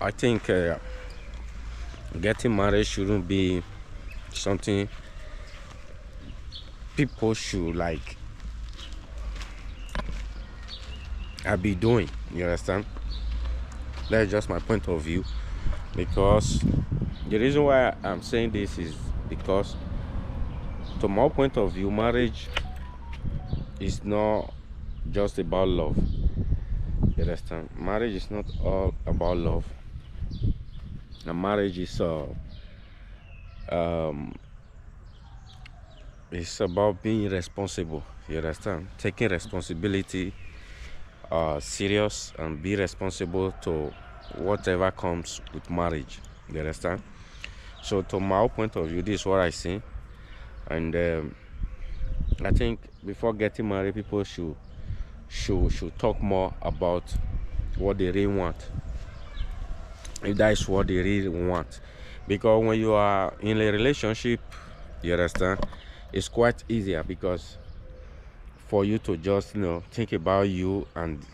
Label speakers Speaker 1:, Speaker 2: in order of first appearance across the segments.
Speaker 1: I think getting married shouldn't be something people should like be doing. You understand? That's just my point of view. Because the reason why I'm saying this is because, to my point of view, marriage is not just about love. You understand? Marriage is not all about love. And marriage is it's about being responsible. You understand? Taking responsibility serious and be responsible to whatever comes with marriage. You understand? So to my point of view, this is what I see. And I think before getting married, people should talk more about what they really want, if that is what they really want. Because when you are in a relationship, you understand, it's quite easier because for you to just think about you and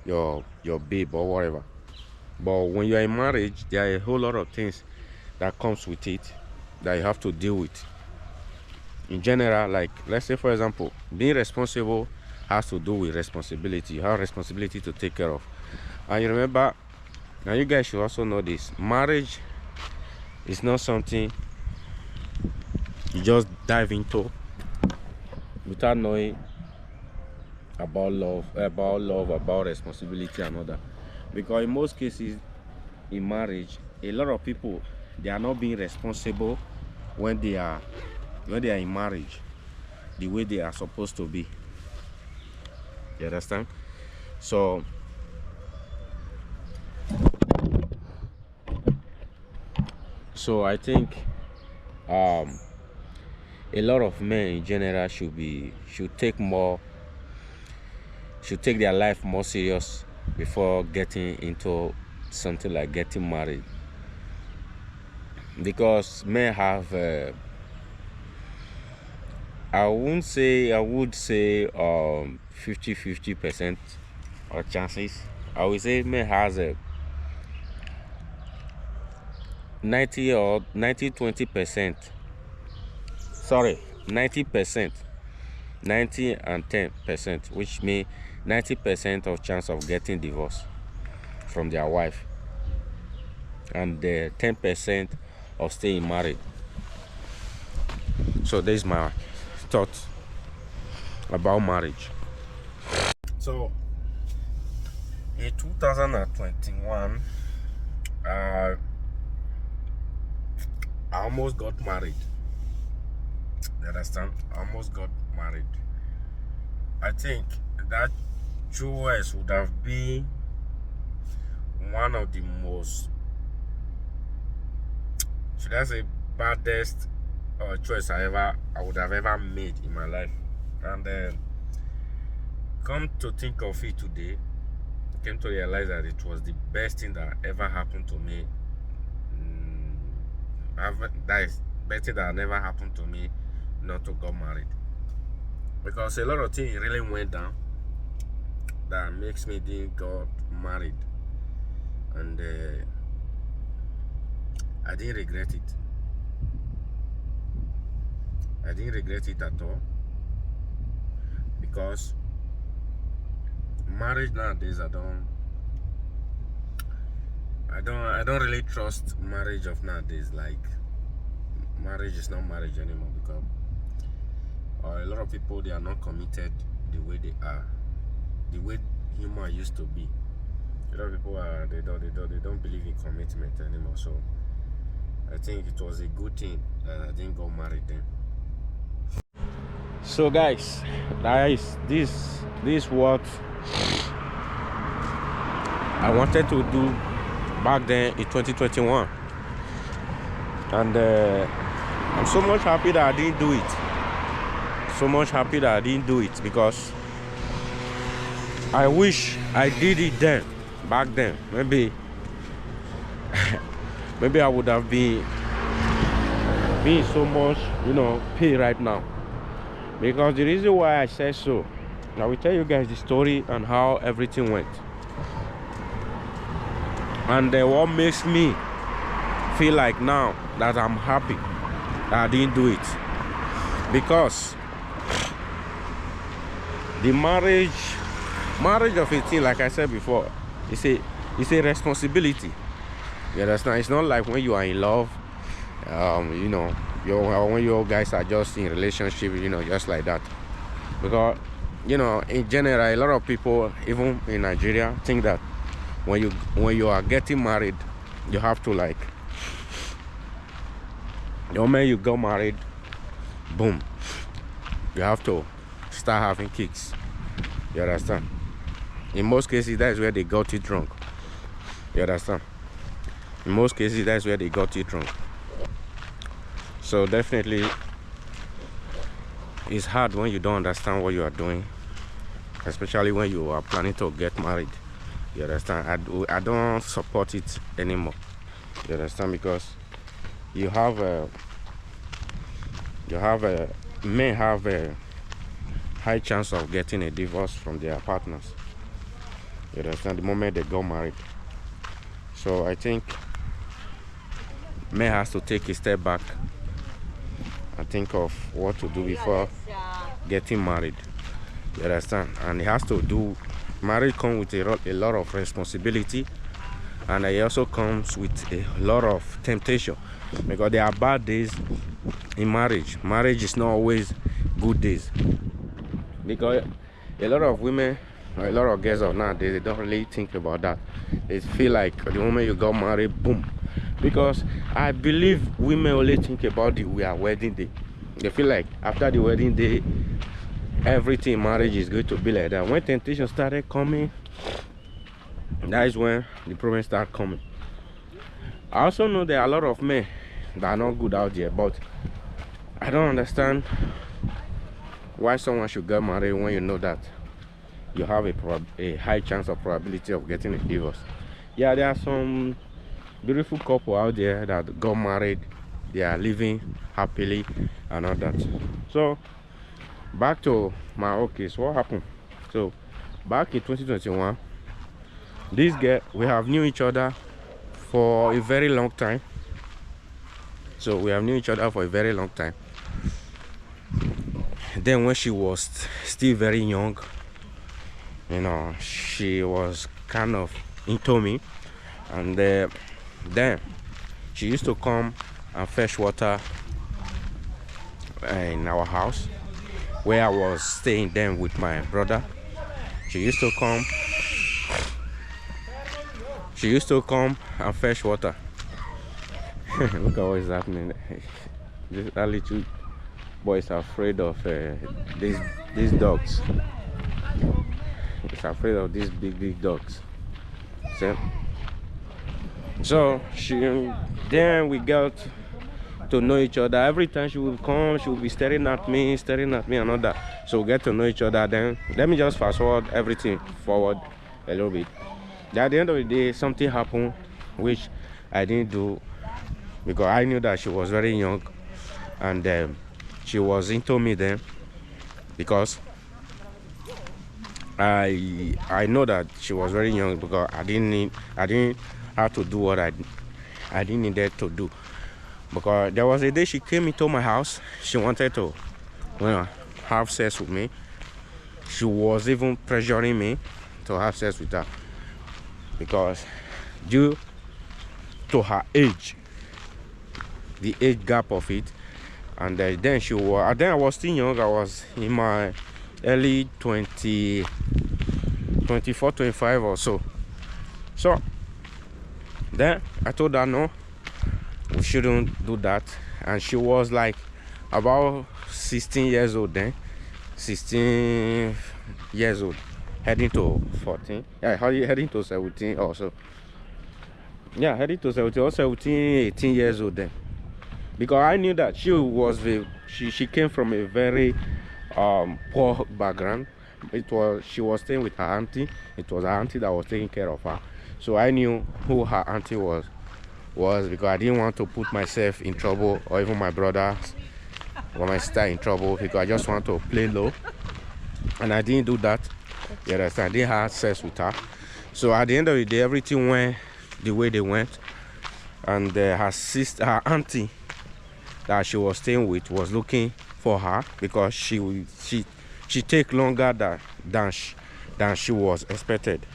Speaker 1: your babe or whatever. But when you are in marriage, there are a whole lot of things that comes with it that you have to deal with. In general, like let's say for example, being responsible has to do with responsibility. You have responsibility to take care of. And you remember, and you guys should also know this, marriage is not something you just dive into without knowing about love, about responsibility and all that. Because in most cases in marriage, a lot of people, they are not being responsible when they are in marriage the way they are supposed to be. You understand? So I think a lot of men in general should take their life more serious before getting into something like getting married. Because men have I would say 50-50% of chances. I would say men has a 20%. Sorry, 90%. 90 and 10%, which means 90% of chance of getting divorced from their wife, and the 10% of staying married. So this is my thought about marriage. So in 2021, I almost got married. You understand? I almost got married. I think that choice would have been one of the most, should I say, baddest choice I would have ever made in my life. And come to think of it today, I came to realize that it was the best thing that ever happened to me. That is best thing that never happened to me not to get married. Because a lot of things really went down that makes me didn't get married. And I didn't regret it. I didn't regret it at all. Because marriage nowadays, I don't really trust marriage of nowadays. Like, marriage is not marriage anymore, because a lot of people, they are not committed the way they are, the way human used to be. A lot of people they don't believe in commitment anymore. So I think it was a good thing that I didn't get married then. So guys, this what I wanted to do back then in 2021, and I'm so much happy that I didn't do it. So much happy that I didn't do it, because I wish I did it then, back then. Maybe I would have been so much, pay right now. Because the reason why I said so, I will tell you guys the story and how everything went. And what makes me feel like now that I'm happy that I didn't do it, because the marriage of 18, like I said before, it's a responsibility. You understand? It's not like when you are in love, you know, when you guys are just in relationship, you know, just like that. Because, you know, in general, a lot of people, even in Nigeria, think that when you are getting married, you have to, like, the moment you go married, boom, you have to start having kids. You understand? In most cases, that's where they got it wrong. You understand? In most cases, that's where they got it wrong. So definitely, it's hard when you don't understand what you are doing, especially when you are planning to get married. You understand? I don't support it anymore. You understand? Because you have may have a high chance of getting a divorce from their partners. You understand? The moment they got married. So I think men has to take a step back and think of what to do before getting married. You understand? And it has to do, marriage comes with a lot of responsibility, and it also comes with a lot of temptation, because there are bad days in marriage. Marriage is not always good days, because a lot of women, or a lot of girls of nowadays, they don't really think about that. They feel like the moment you got married, boom. Because I believe women only think about the wedding day. They feel like after the wedding day, everything in marriage is going to be like that. When temptation started coming, that is when the problem started coming. I also know there are a lot of men that are not good out there, but I don't understand why someone should get married when you know that you have a high chance of probability of getting a divorce. Yeah, there are some beautiful couple out there that got married, they are living happily and all that. So back to my own case, what happened? So back in 2021, this girl, we have knew each other for a very long time. So we have knew each other for a very long time. Then when she was still very young, you know, she was kind of into me, and then she used to come and fetch water in our house where I was staying then with my brother. She used to come and fetch water. Look at what is happening. That little boy is afraid of these dogs. He's afraid of these big dogs. So then we got to know each other. Every time she would come, she would be staring at me and all that. So we get to know each other. Then let me just fast forward everything forward a little bit. Then at the end of the day, something happened which I didn't do, because I knew that she was very young, and she was into me then, because I know that she was very young, because I didn't have to do what I didn't need to do. Because there was a day she came into my house, she wanted to, you know, have sex with me. She was even pressuring me to have sex with her, because due to her age, the age gap of it, and then then I was still young. I was in my early 24, 25 or so. So then I told her no, we shouldn't do that. And she was like about 16 years old then, 16 years old, heading to 14, yeah, heading to 17 also. Yeah, heading to 17 or 17, 18 years old then. Because I knew that she came from a very poor background. She was staying with her auntie. It was her auntie that was taking care of her. So I knew who her auntie was, because I didn't want to put myself in trouble, or even my brother or my sister in trouble, because I just want to play low, and I didn't do that. You understand? I didn't have sex with her. So at the end of the day, everything went the way they went, and her sister, her auntie that she was staying with, was looking for her because she take longer than she was expected.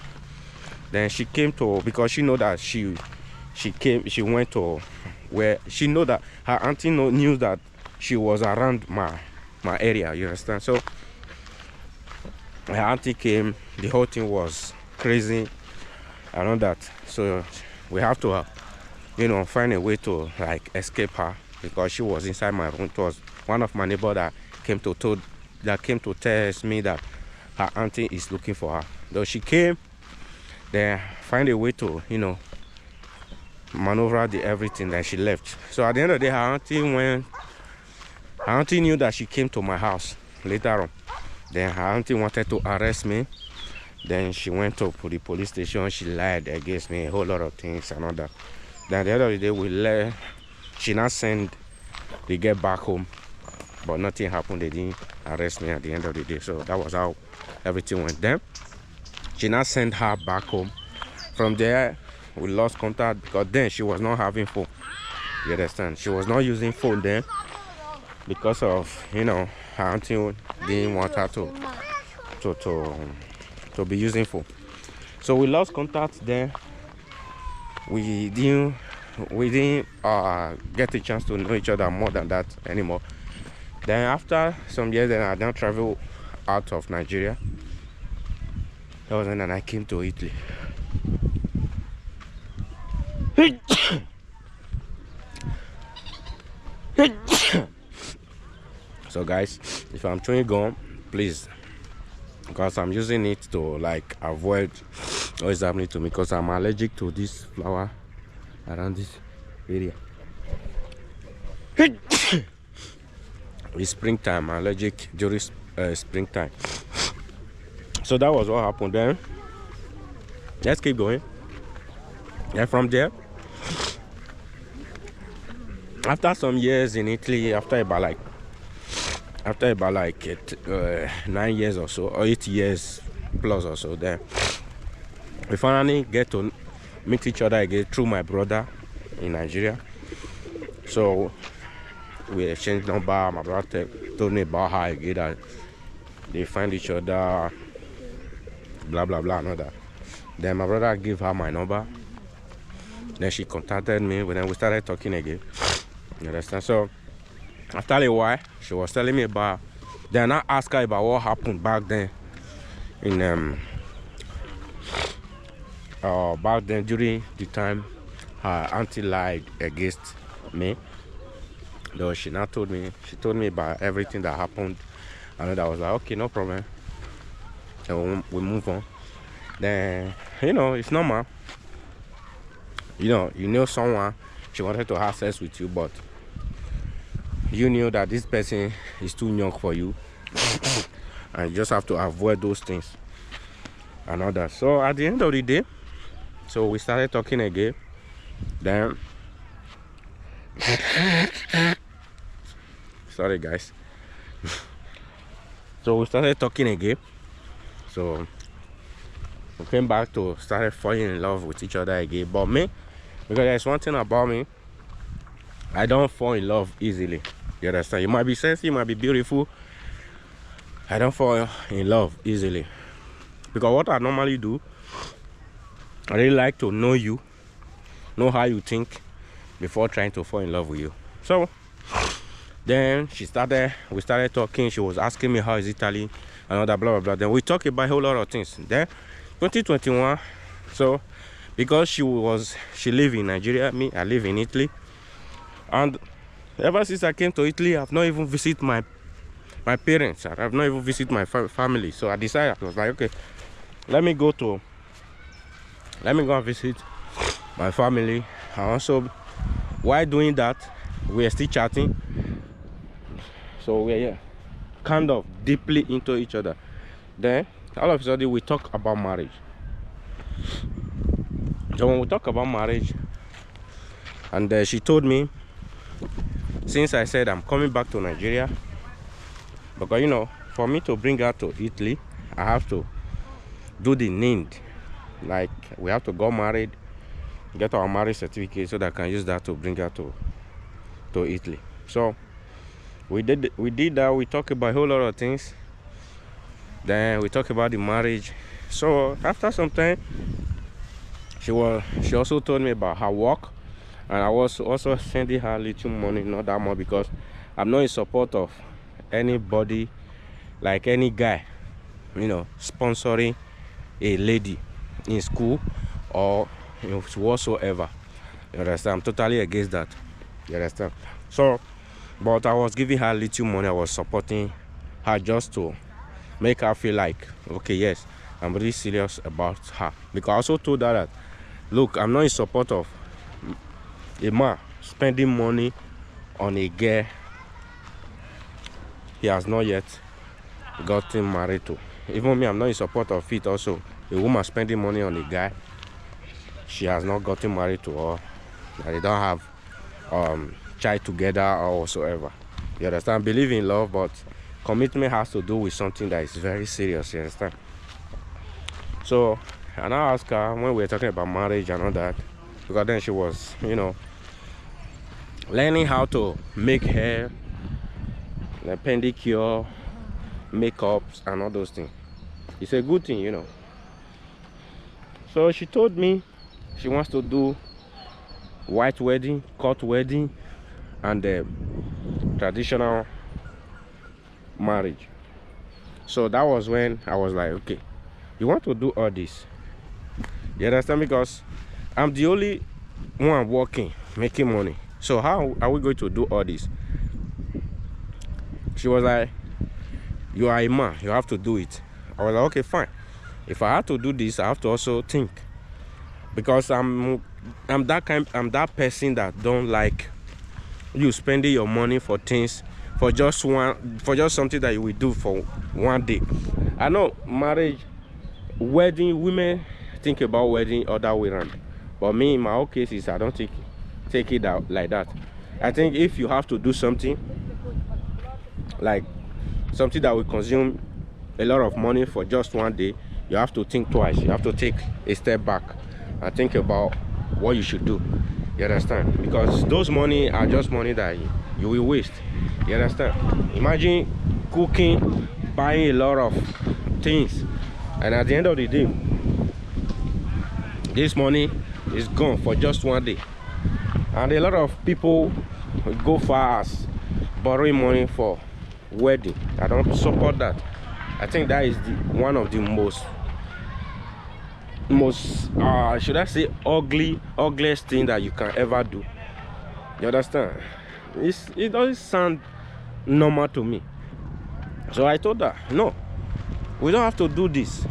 Speaker 1: Then she came to, because she know that she went to where she know that her auntie knew that she was around my area, you understand? So her auntie came, the whole thing was crazy and all that. So we have to find a way to like escape her, because she was inside my room. It was one of my neighbor that came to tell me that her auntie is looking for her. Though she came, then find a way to maneuver everything, then she left. So at the end of the day, her auntie knew that she came to my house later on. Then her auntie wanted to arrest me. Then she went to the police station. She lied against me, a whole lot of things and all that. Then at the end of the day, she now sent the girl back home, but nothing happened. They didn't arrest me at the end of the day. So that was how everything went. Then she now sent her back home. From there, we lost contact, because then she was not having phone. You understand? She was not using phone then, because of her auntie didn't want her to be using phone. So we lost contact. Then we didn't get a chance to know each other more than that anymore. Then after some years, then I now traveled out of Nigeria. That was when I came to Italy. So guys, if I'm chewing gum, please, because I'm using it to like avoid what is happening to me, because I'm allergic to this flower around this area. It's springtime, I'm allergic during springtime. So that was what happened. Then let's keep going. And from there, after some years in Italy, after about like 9 years or so, or 8 years plus or so, then we finally get to meet each other again through my brother in Nigeria. So we exchanged number. My brother told me about how again that they find each other, blah blah blah, and all that. Then my brother gave her my number. Then she contacted me. Then we started talking again. You understand? So after a while, she was telling me about. Then I asked her about what happened back then during the time her auntie lied against me. Though she now told me about everything that happened, and I was like, okay, no problem. And we move on. Then it's normal. You know someone, she wanted to have sex with you, but you knew that this person is too young for you, and you just have to avoid those things and all that. So at the end of the day, so we started talking again. Then sorry guys. So we started talking again. So we came back to started falling in love with each other again. But me, because there's one thing about me, I don't fall in love easily. You understand? You might be sexy, you might be beautiful. I don't fall in love easily, because what I normally do, I really like to know you, know how you think before trying to fall in love with you. So then we started talking. She was asking me how is Italy and all that, blah blah blah. Then we talked about a whole lot of things. Then 2021, so because she live in Nigeria, me I live in Italy, and ever since I came to Italy, I've not even visited my parents. I've not even visited my family. So I decided, I was like, okay, let me go and visit my family. And also, while doing that, we are still chatting. So we're kind of deeply into each other. Then all of a sudden we talk about marriage. So when we talk about marriage, and she told me, since I said I'm coming back to Nigeria, because for me to bring her to Italy, I have to do the need. Like, we have to get married, get our marriage certificate so that I can use that to bring her to Italy. So we did that. We talked about a whole lot of things. Then we talked about the marriage. So after some time, she also told me about her work, and I was also sending her little money, not that much, because I'm not in support of anybody, like any guy, sponsoring a lady in school or whatsoever. You understand? I'm totally against that. You understand? So, but I was giving her little money. I was supporting her just to make her feel like, okay, yes, I'm really serious about her. Because I also told her that, look, I'm not in support of a man spending money on a girl he has not yet gotten married to. Even me, I'm not in support of it also. A woman spending money on a guy she has not gotten married to, or that they don't have child together or whatsoever. You understand? I believe in love, but commitment has to do with something that is very serious. You understand? So, and I asked her when we were talking about marriage and all that, because then she was, learning how to make hair, pedicure, makeups, and all those things. It's a good thing, So she told me she wants to do white wedding, court wedding, and traditional marriage. So that was when I was like, okay, you want to do all this? You understand? Because I'm the only one working, making money. So how are we going to do all this? She was like, you are a man, you have to do it. I was like, okay, fine. If I have to do this, I have to also think, because I'm that person that don't like you spending your money for things for just something that you will do for one day. I know marriage, wedding, women think about wedding other way around, but me, in my own cases, I don't take it out like that. I think if you have to do something, like something that will consume a lot of money for just one day, you have to think twice. You have to take a step back and think about what you should do. You understand? Because those money are just money that you will waste. You understand? Imagine cooking, buying a lot of things, and at the end of the day, this money is gone for just one day. And a lot of people go far as borrowing money for wedding. I don't support that. I think that is one of the most should I say ugliest thing that you can ever do. You understand? It doesn't sound normal to me. So I told her, no, we don't have to do this.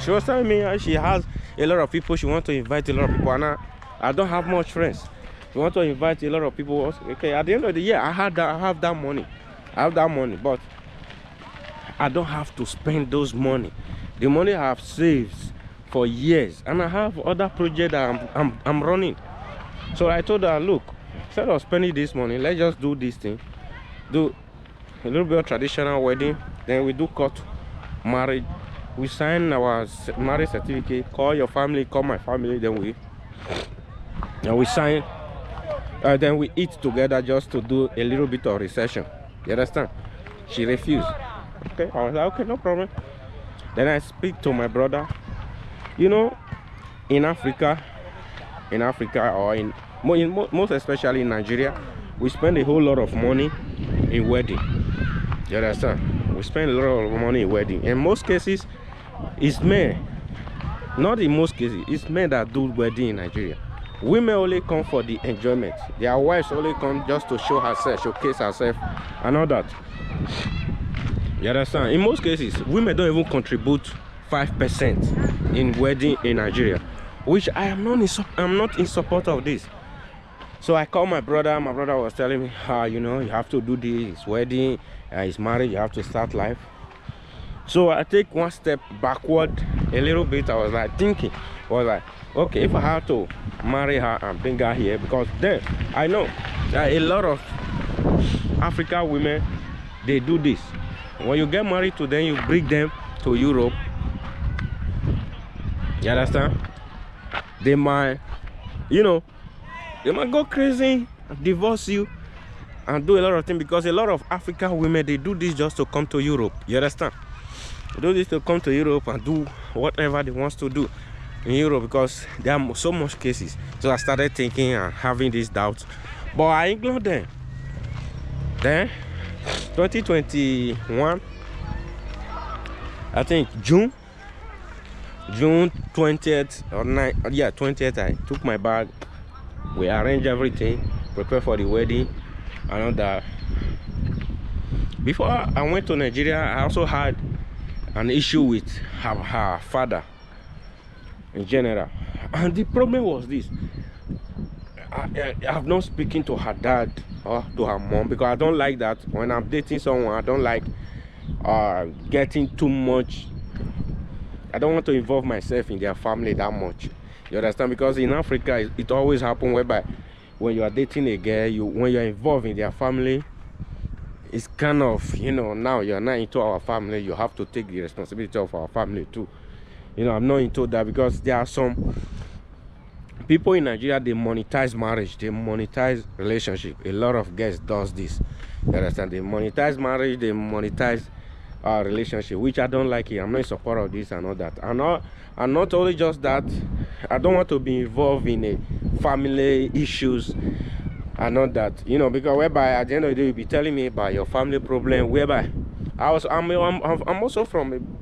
Speaker 1: She was telling me she has a lot of people, she wants to invite a lot of people, and I don't have much friends. She wants to invite a lot of people. Okay, at the end of the year, I have that money, but I don't have to spend those money. The money I have saved for years, and I have other projects that I'm running. So I told her, look, instead of spending this money, let's just do this thing, do a little bit of traditional wedding, then we do court marriage, we sign our marriage certificate, call your family, call my family, then we sign, then we eat together just to do a little bit of reception. You understand? She refused. Okay, I was like, okay, no problem. Then I speak to my brother. In Africa, or most especially in Nigeria, we spend a whole lot of money in wedding. You understand? We spend a lot of money in wedding. In most cases, it's men. Not in most cases, it's men that do wedding in Nigeria. Women only come for the enjoyment. Their wives only come just to showcase herself, and all that. You understand? In most cases, women don't even contribute 5% in wedding in Nigeria, which I'm not in support of this. So I called my brother. My brother was telling me, you have to do this wedding, it's marriage, you have to start life. So I take one step backward a little bit. I was like thinking, okay, if I have to marry her and bring her here, because then I know that a lot of African women, they do this. When you get married to them, you bring them to Europe. You understand? They might you know, they might go crazy, divorce you, and do a lot of things, because a lot of African women, they do this just to come to Europe. You understand? They do this to come to Europe and do whatever they want to do in Europe, because there are so much cases. So I started thinking and having this doubt, but I ignored them. Then 2021, I think June 20th or 20th, I took my bag, we arranged everything, prepared for the wedding and all that. Before I went to Nigeria, I also had an issue with her father in general, and the problem was this: I have not speaking to her dad or to her mom, because I don't like that. When I'm dating someone, I don't like getting too much. I don't want to involve myself in their family that much. You understand? Because in Africa, it always happens whereby when you are dating a girl, when you're involved in their family, it's kind of, you know, now you're not into our family, you have to take the responsibility of our family too. You know, I'm not into that, because there are some people in Nigeria, they monetize marriage, they monetize relationship. A lot of girls does this. You understand? They monetize marriage, they monetize relationship, which I don't like it. I'm not in support of this and all that. And not only just that, I don't want to be involved in a family issues and all that, you know, because whereby at the end of the day, you'll be telling me about your family problem, whereby I'm also from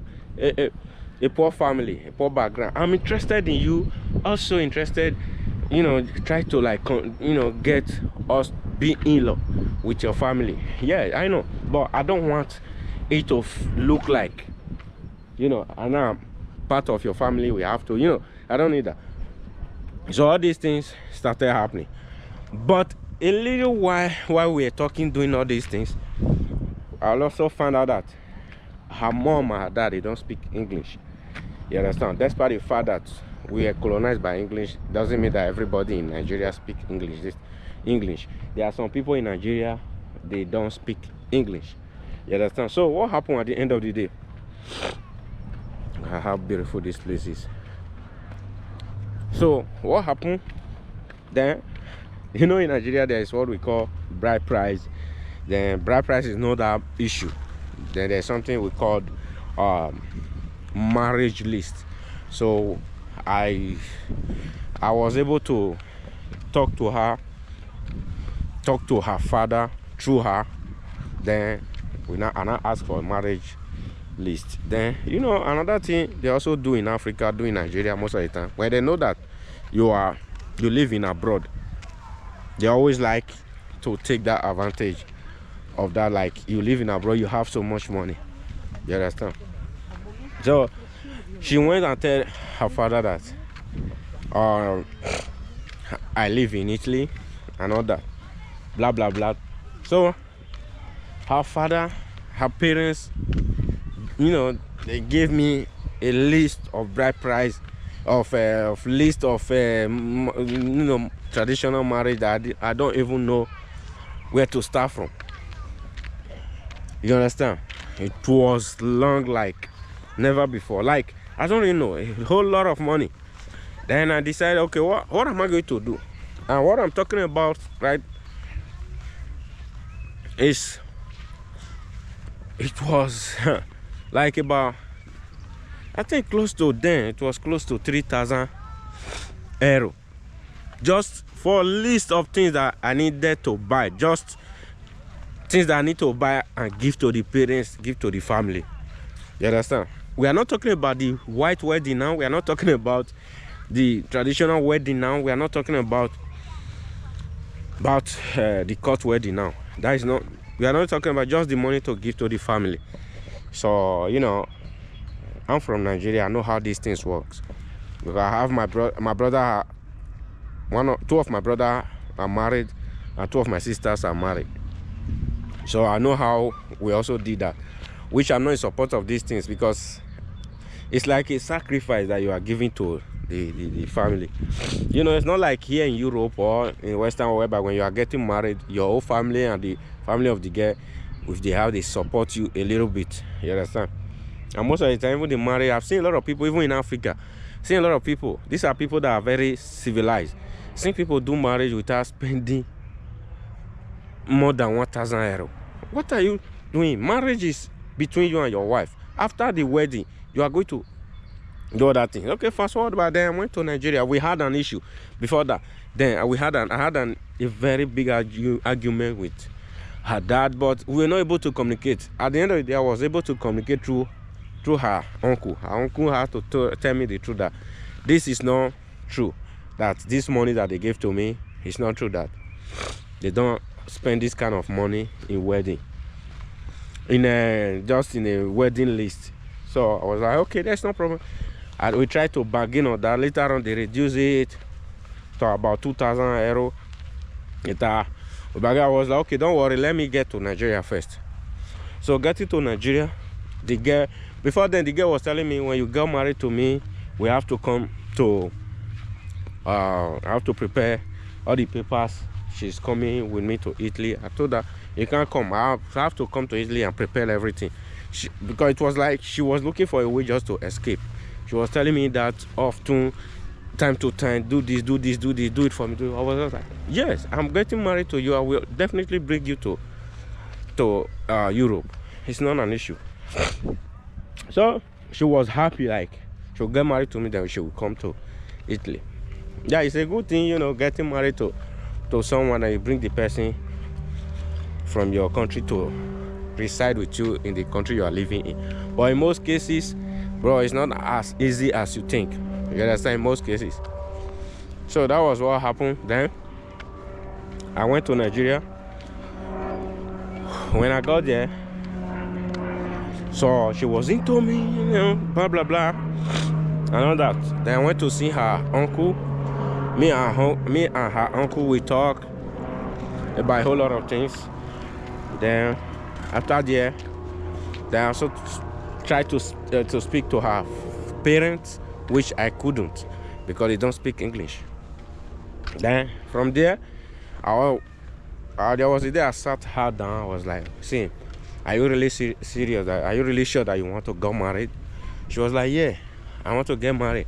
Speaker 1: a poor family, a poor background. I'm interested in you, also interested, you know, try to, like, you know, get us be in love with your family. Yeah, I know, but I don't want it to look like, you know, and I'm part of your family, we have to, you know, I don't need that. So all these things started happening. But a little while we were talking, doing all these things, I also found out that her mom and her dad, they don't speak English. You understand? Despite the fact that we are colonized by English, doesn't mean that everybody in Nigeria speak English. There are some people in Nigeria, they don't speak English. You understand? So what happened at the end of the day? How beautiful this place is. So what happened then? You know, in Nigeria, there is what we call bride price. Then bride price is not that issue. Then there's something we call marriage list. So I was able to talk to her father through her. Then and I ask for a marriage list. Then, you know, another thing they also do in Africa, do in Nigeria most of the time, when they know that you live in abroad, they always like to take that advantage of that. Like, you live in abroad, you have so much money. You understand? So she went and tell her father that I live in Italy and all that, blah blah blah. So her father, her parents, you know, they gave me a list of bride price, of list of you know, traditional marriage that I don't even know where to start from. You understand? It was long like never before. Like, I don't even know, a whole lot of money. Then I decided, okay, what am I going to do? And what I'm talking about, right, is it was like about, I think close to then, it was close to 3,000 euro. Just for a list of things that I needed to buy. Just things that I need to buy and give to the parents, give to the family. You understand? We are not talking about the white wedding now. We are not talking about the traditional wedding now. We are not talking about the court wedding now. That is not, we are not talking about just the money to give to the family. So, you know, I'm from Nigeria. I know how these things works. Because I have my brother, two of my brothers are married, and two of my sisters are married. So I know how we also did that, which I'm not in support of these things, because it's like a sacrifice that you are giving to the family. You know, it's not like here in Europe or in Western world, but when you are getting married, your whole family and the family of the girl, if they support you a little bit. You understand? And most of the time, even the married, I've seen a lot of people, even in Africa, seen a lot of people. These are people that are very civilized. Seeing people do marriage without spending more than 1,000 euro. What are you doing? Marriage is between you and your wife. After the wedding, you are going to do other things. Okay, fast forward, but then I went to Nigeria. We had an issue before that. Then I had a very big argument with her dad, but we were not able to communicate. At the end of the day, I was able to communicate through her uncle. Her uncle had to tell me the truth that this is not true. That this money that they gave to me is not true. That they don't spend this kind of money in wedding, just in a wedding list. So I was like, okay, there's no problem. And we tried to bargain on that. Later on, they reduced it to about 2,000 euro. I was like, okay, don't worry, let me get to Nigeria first. So getting to Nigeria, the girl, before then, the girl was telling me, when you get married to me, we have to come to, I have to prepare all the papers. She's coming with me to Italy. I told her, you can't come. I have to come to Italy and prepare everything. Because it was like she was looking for a way just to escape. She was telling me that often, time to time, do this, do it for me. I was like, yes, I'm getting married to you. I will definitely bring you to Europe. It's not an issue. So she was happy, like she'll get married to me, then she will come to Italy. Yeah, it's a good thing, you know, getting married to someone, and you bring the person from your country to reside with you in the country you are living in. But in most cases, bro, it's not as easy as you think. You understand? In most cases. So that was what happened. Then I went to Nigeria. When I got there, so she was into me, you know, blah blah blah, and all that. Then I went to see her uncle. Me and her uncle, we talk about a whole lot of things. Then after there, I also tried to speak to her parents, which I couldn't because they don't speak English. Then from there, there was a day I sat her down. I was like, see, are you really serious? Are you really sure that you want to get married? She was like, yeah, I want to get married.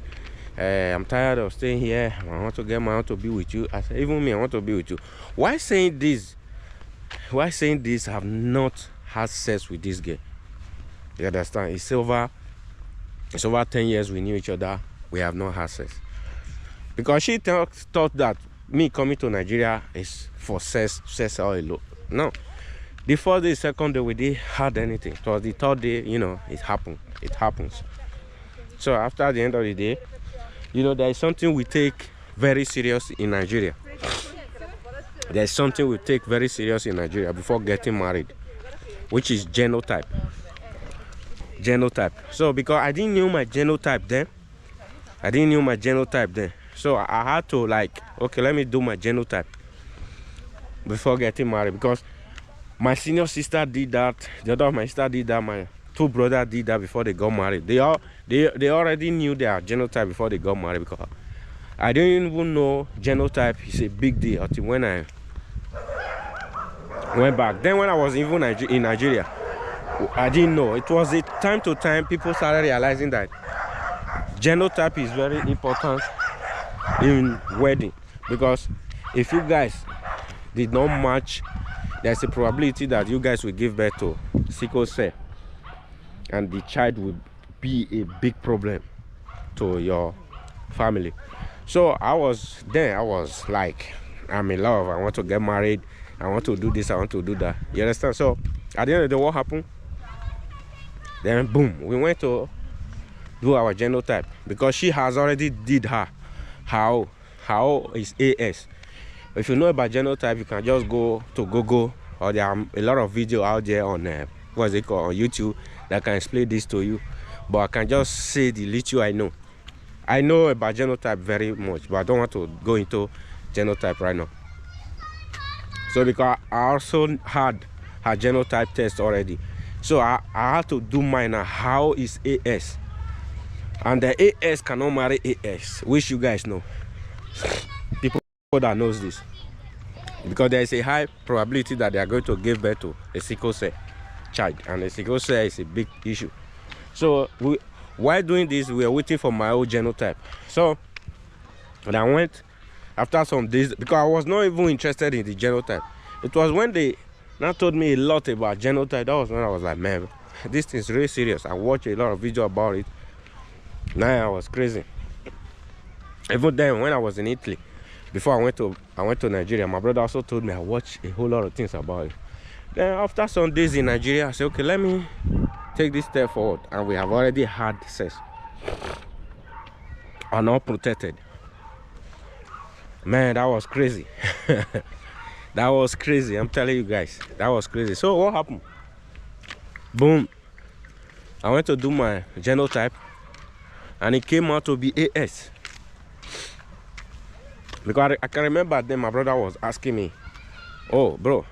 Speaker 1: I'm tired of staying here. I want to get married. I want to be with you. I said, even me, I want to be with you. Why saying this? Why saying this? I have not had sex with this girl. You understand? It's over 10 years we knew each other. We have not had sex. Because she thought that me coming to Nigeria is for sex or alone. No. The first day, second day, we didn't had anything. It was the third day, you know, it happened. It happens. So after the end of the day, you know, there is something we take very serious in Nigeria. There is something we take very serious in Nigeria before getting married, which is genotype. Genotype. So because I didn't know my genotype then, so I had to like, okay, let me do my genotype before getting married, because my senior sister did that, the other of my sister did that, my two brothers did that before they got married. They already knew their genotype before they got married, because I didn't even know genotype is a big deal until when I went back. Then when I was even in Nigeria, I didn't know. It was a time to time people started realizing that genotype is very important in wedding, because if you guys did not match, there's a probability that you guys will give birth to sickle cell, and the child will be a big problem to your family. So I was like, I'm in love, I want to get married, I want to do this, I want to do that. You understand? So at the end of the day, what happened? Then boom, we went to do our genotype, because she has already did how is AS. If you know about genotype, you can just go to Google, or there are a lot of videos out there on what's it called, on YouTube, that can explain this to you. But I can just say the little I know. I know about genotype very much, but I don't want to go into genotype right now. So because I also had her genotype test already, so I had to do mine now. How is AS? And the AS cannot marry AS, which you guys know. People that knows this, because there is a high probability that they are going to give birth to a sickle cell child, and a sickle cell is a big issue. So while doing this, we are waiting for my old genotype. So when I went After some days, because I was not even interested in the genotype. It was when they now told me a lot about genotype. That was when I was like, man, this thing's really serious. I watched a lot of video about it. Now I was crazy. Even then, when I was in Italy, before I went to Nigeria, my brother also told me I watched a whole lot of things about it. Then after some days in Nigeria, I said, okay, let me take this step forward. And we have already had sex. Unprotected. Man, that was crazy. That was crazy. I'm telling you guys, that was crazy. So what happened? Boom. I went to do my genotype, and it came out to be AS. Because I can remember then my brother was asking me, oh, bro,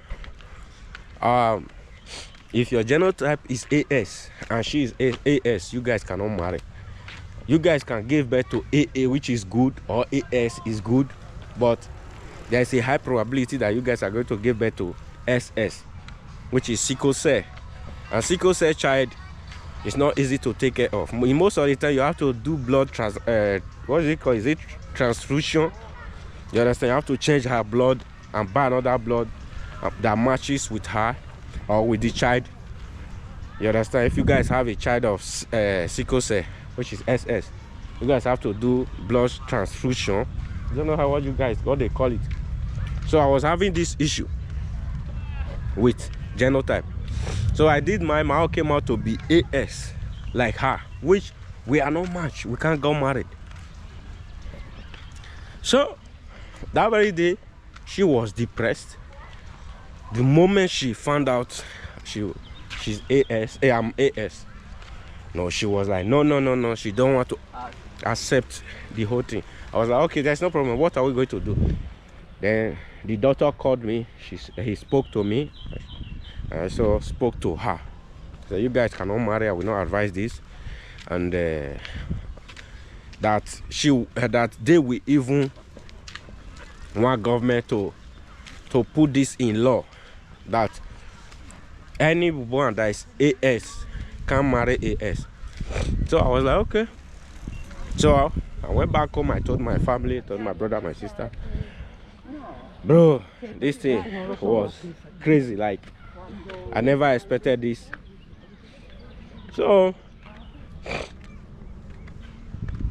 Speaker 1: if your genotype is AS and she is AS, you guys cannot marry. You guys can give birth to AA, which is good, or AS is good, but there is a high probability that you guys are going to give birth to SS, which is sickle cell. And sickle cell child is not easy to take care of. In most of the time, you have to do blood what is it called? Is it transfusion? You understand? You have to change her blood and buy another blood that matches with her or with the child. You understand? If you guys have a child of sickle cell, which is SS, you guys have to do blood transfusion. I don't know what they call it. So I was having this issue with genotype. So I did my own came out to be AS, like her, which we are not matched. We can't get married. So that very day, she was depressed. The moment she found out she's AS, I'm AS. No, she was like, no. She don't want to accept the whole thing. I was like, okay, there's no problem. What are we going to do? Then the doctor called me. He spoke to me. I also spoke to her. So you guys cannot marry. I will not advise this. And that they will even want government to put this in law, that anyone that is AS can marry AS. So I was like, okay. So I went back home. I told my family, told my brother, my sister. Bro, this thing was crazy. Like, I never expected this. So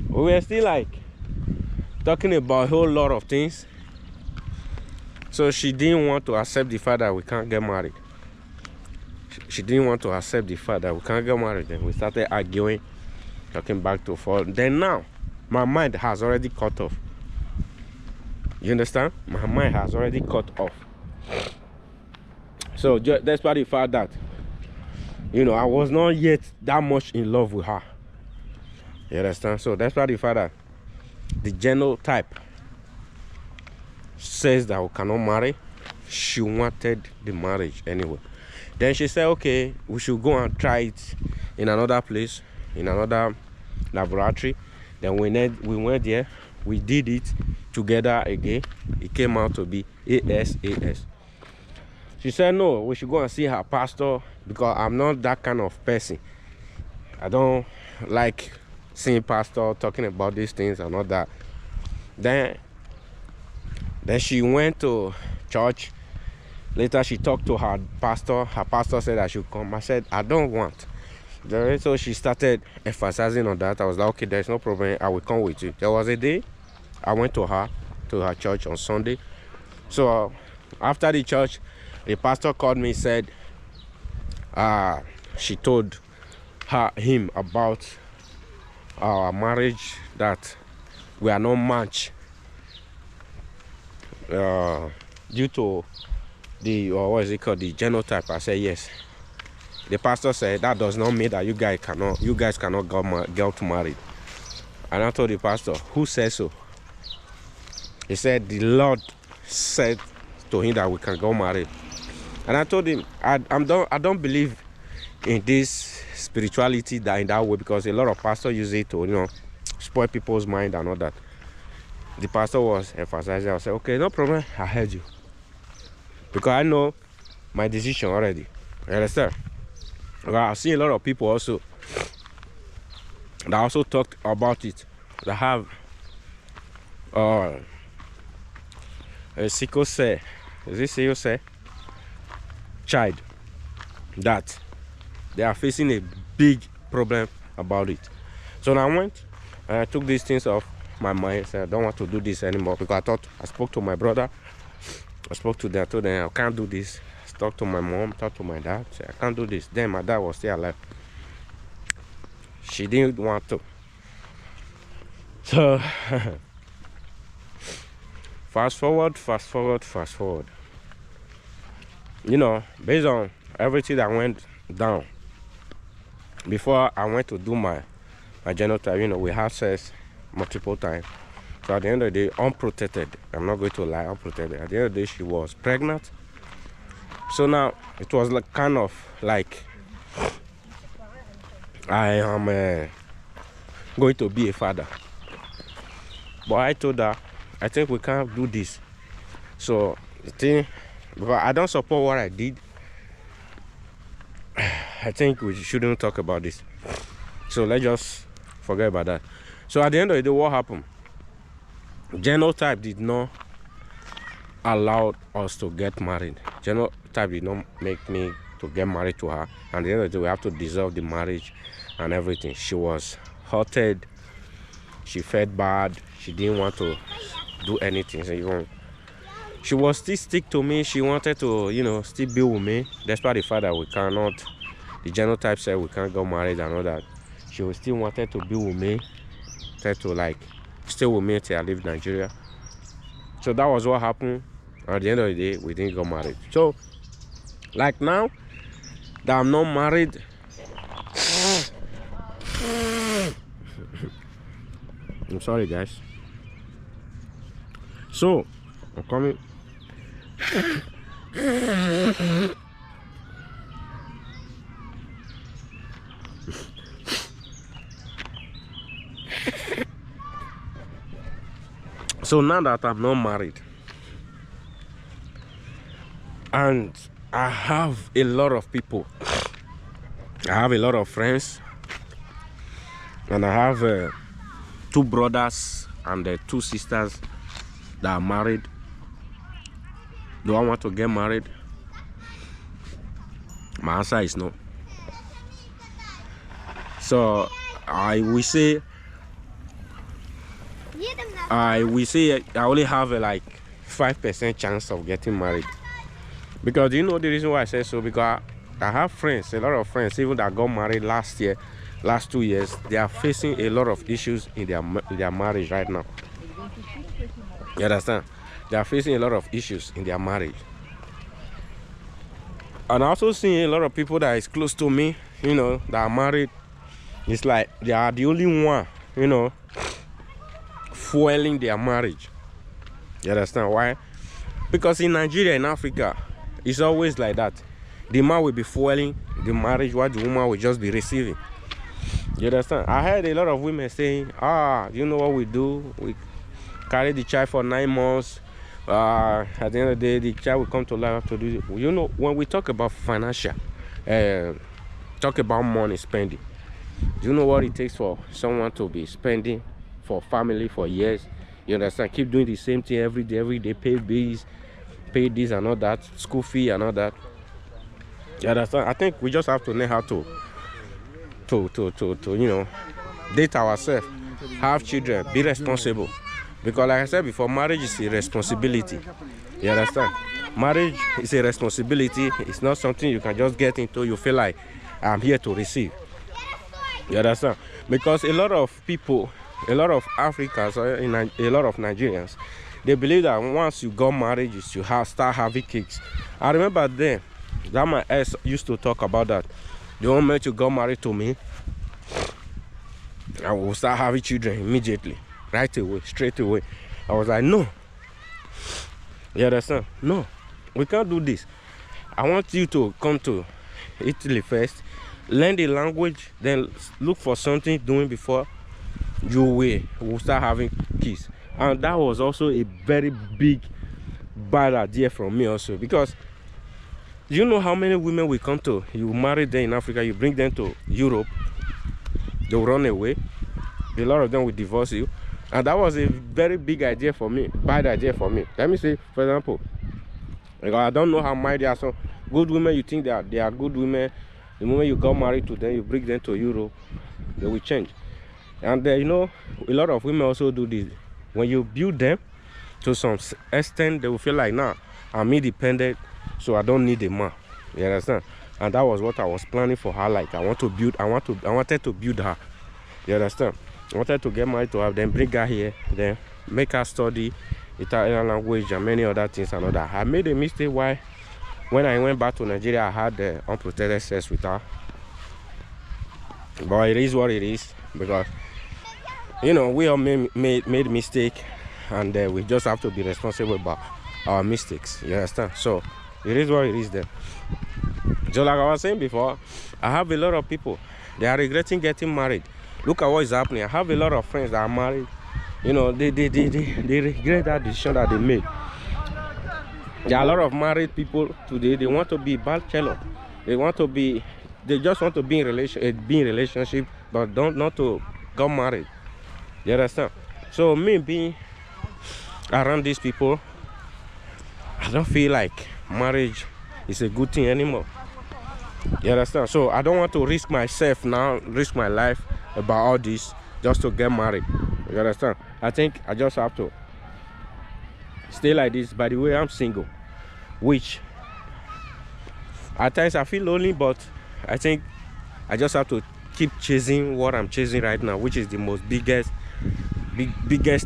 Speaker 1: we were still like talking about a whole lot of things. So she didn't want to accept the fact that we can't get married. She didn't want to accept the fact that we can't get married. Then we started arguing, talking back to forth. Then now, my mind has already cut off. You understand? My mind has already cut off. So despite the fact that, I was not yet that much in love with her. You understand? So despite the fact that the genotype says that we cannot marry, she wanted the marriage anyway. Then she said, okay, we should go and try it in another place, in another laboratory. Then we went there, we did it together again. It came out to be AS. She said, no, we should go and see her pastor, because I'm not that kind of person. I don't like seeing pastor talking about these things and all that. Then she went to church. Later, she talked to her pastor. Her pastor said I should come. I said, I don't want. So she started emphasizing on that. I was like, okay, there's no problem. I will come with you. There was a day I went to her church on Sunday. So after the church, the pastor called me, said she told him about our marriage, that we are not matched due to the the genotype. I said yes. The pastor said that does not mean that you guys cannot get married. And I told the pastor, who says so? He said the Lord said to him that we can get married. And I told him I don't believe in this spirituality that in that way, because a lot of pastors use it to spoil people's mind and all that. The pastor was emphasizing. I said, okay, no problem, I heard you, because I know my decision already. You understand? I've seen a lot of people also that also talked about it, that have, what is it called, the genotype. I said, yes. The pastor was emphasizing. I said, okay, no problem, I heard you, because I know my decision already. You understand? I've seen a lot of people also that also talked about it, that have, what is it called, the genotype. I said, yes. The pastor was emphasizing. I said, okay, no problem, I heard you, because I know my decision already. You understand? I've seen a lot of people also that also talked about it, that have, a sickle cell, is it sickle cell child, that they are facing a big problem about it. So now I went and I took these things off my mind. Said I don't want to do this anymore, because I thought, I spoke to my brother, I spoke to them, I told them I can't do this. I talked to my mom, talked to my dad, said I can't do this. Then my dad was still alive. She didn't want to. So fast forward. You know, based on everything that went down before I went to do my genotype, you know, we had sex multiple times. So at the end of the day, unprotected, I'm not going to lie, unprotected. At the end of the day, she was pregnant. So now it was like kind of like I am going to be a father. But I told her, I think we can't do this. So the thing, but I don't support what I did. I think we shouldn't talk about this. So let's just forget about that. So at the end of the day, what happened? Genotype did not allow us to get married. Genotype did not make me to get married to her. And at the end of the day, we have to dissolve the marriage and everything. She was hurted. She felt bad. She didn't want to do anything. So even she was still stick to me. She wanted to, you know, still be with me, despite the fact that we cannot. The genotype said we can't get married and all that. She was still wanted to be with me, wanted to like stay with me till I leave Nigeria. So that was what happened. At the end of the day, we didn't get married. So, like now that I'm not married, I'm sorry, guys. So, I'm coming. So now that I'm not married, and I have a lot of people, I have a lot of friends, and I have 2 brothers and 2 sisters that are married. Do I want to get married? My answer is no. So I will say I only have a like 5% chance of getting married. Because you know the reason why I say so? Because I have friends, a lot of friends, even that got married last 2 years, they are facing a lot of issues in their marriage right now. You understand? They are facing a lot of issues in their marriage. And I also see a lot of people that is close to me, you know, that are married. It's like they are the only one, you know, fueling their marriage. You understand why? Because in Nigeria, in Africa, it's always like that. The man will be fueling the marriage while the woman will just be receiving. You understand? I heard a lot of women saying, you know what we do? We carry the child for 9 months. At the end of the day, the child will come to life after this. You know, when we talk about financial, talk about money spending, do you know what it takes for someone to be spending for family for years? You understand? Keep doing the same thing every day, pay bills, pay this and all that, school fee and all that. You understand? I think we just have to know how to you know, date ourselves, have children, be responsible. Because like I said before, marriage is a responsibility. You understand? Marriage is a responsibility. It's not something you can just get into. You feel like I'm here to receive. You understand? Because a lot of people, a lot of Africans, a lot of Nigerians, they believe that once you got married, you should start having kids. I remember then that my ex used to talk about that. The moment you got married to me, I will start having children immediately, right away, straight away. I was like, no. You understand? No, we can't do this. I want you to come to Italy first, learn the language, then look for something doing before you will start having kids. And that was also a very big bad idea from me also, because you know how many women will come to you, marry them in Africa, you bring them to Europe, they will run away. A lot of them will divorce you.
Speaker 2: And that was a very big idea for me, bad idea for me. Let me say, for example, because I don't know how married there are some good women, you think that they are good women. The moment you got married to them, you bring them to Europe, they will change. And you know, a lot of women also do this. When you build them to some extent, they will feel like, nah, I'm independent, so I don't need a man. You understand? And that was what I was planning for her. Like, I wanted to build her. You understand? I wanted to get married to her, then bring her here, then make her study Italian language and many other things and all that. I made a mistake why when I went back to Nigeria, I had unprotected sex with her. But it is what it is, because you know, we all made mistake, and we just have to be responsible about our mistakes. You understand? So it is what it is then. So like I was saying before, I have a lot of people, they are regretting getting married. Look at what is happening. I have a lot of friends that are married. You know, they regret that decision that they made. There are a lot of married people today, they want to be bachelor. They just want to be in relationship, but not to get married. You understand? So me being around these people, I don't feel like marriage is a good thing anymore. You understand? So I don't want to risk myself now, risk my life about all this just to get married. You understand? I think I just have to stay like this. By the way, I'm single, which at times I feel lonely, but I think I just have to keep chasing what I'm chasing right now, which is the most biggest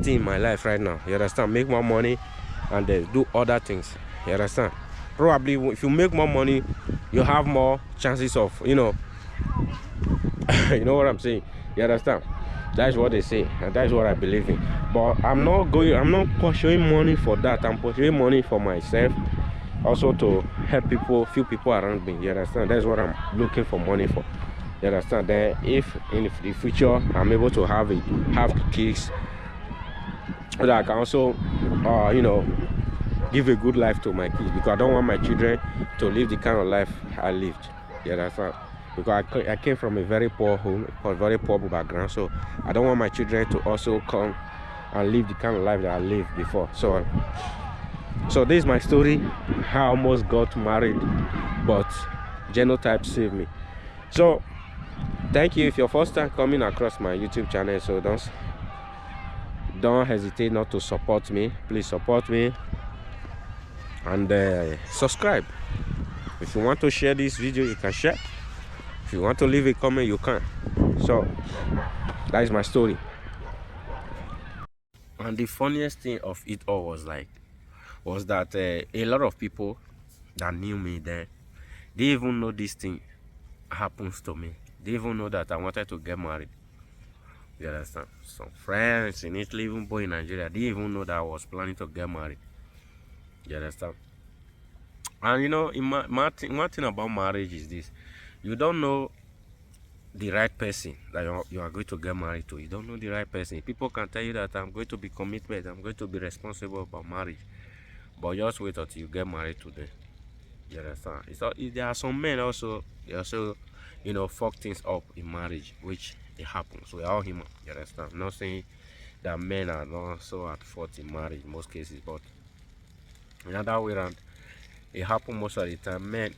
Speaker 2: thing in my life right now. You understand? Make more money and do other things. You understand? Probably if you make more money, you have more chances of, you know, you know what I'm saying. You understand? That's what they say, and that's what I believe in. But I'm not pursuing money for that. I'm pursuing money for myself, also to help few people around me. You understand? That's what I'm looking for money for. You understand? Then if in the future I'm able to have kids, that I can also you know, give a good life to my kids, because I don't want my children to live the kind of life I lived. You understand? Because I came from a very poor home, a very poor background, so I don't want my children to also come and live the kind of life that I lived before. So this is my story. I almost got married, but genotype saved me. So thank you. If you're first time coming across my YouTube channel, so don't hesitate not to support me. Please support me and subscribe. If you want to share this video, you can share. If you want to leave a comment, you can. So that is my story. And the funniest thing of it all was that a lot of people that knew me then, they even know this thing happens to me. They even know that I wanted to get married. You understand? Some friends in Italy, even boy in Nigeria, they even know that I was planning to get married. You understand? And you know, one thing about marriage is this: you don't know the right person that you are going to get married to. You don't know the right person. People can tell you that I'm going to be committed, I'm going to be responsible about marriage, but just wait until you get married to them. You understand? There are some men also, they also, you know, fuck things up in marriage, which it happens. We are all human. You understand? I'm not saying that men are not so at fault in marriage in most cases, but in other way around, it happens most of the time. Men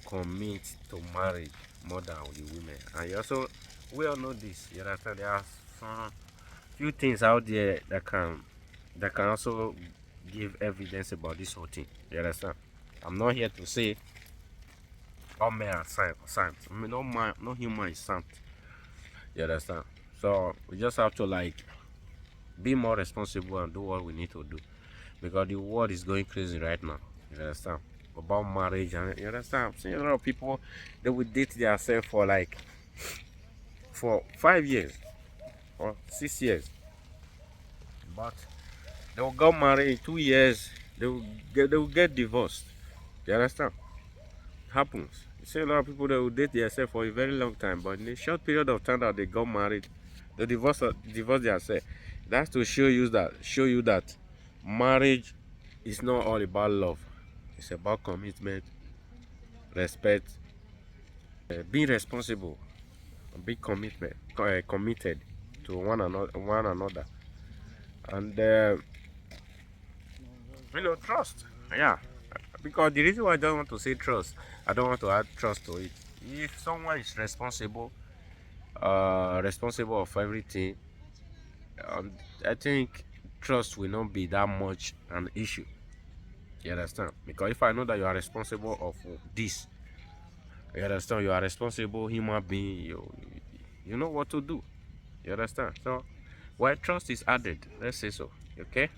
Speaker 2: commit to marriage more than the women, and we all know this. You understand? There are some few things out there that can also give evidence about this whole thing. You understand? I'm not here to say all men are saints. I mean, no human is saint. You understand? So we just have to like be more responsible and do what we need to do, because the world is going crazy right now. You understand? About marriage, and you understand? I'm seeing a lot of people, they will date themselves for 5 years or 6 years, but they will get married in 2 years. They will get divorced. You understand? Happens. You see a lot of people that will date themselves for a very long time, but in a short period of time that they got married, they divorce themselves. That's to show you that marriage is not all about love. It's about commitment, respect, being responsible, and being committed to one another. And trust. Yeah, because the reason why I don't want to say trust, I don't want to add trust to it. If someone is responsible of everything, um, I think trust will not be that much an issue. You understand? Because if I know that you are responsible of this, you understand, you are responsible human being, you know what to do. You understand? So, where trust is added, let's say so. Okay.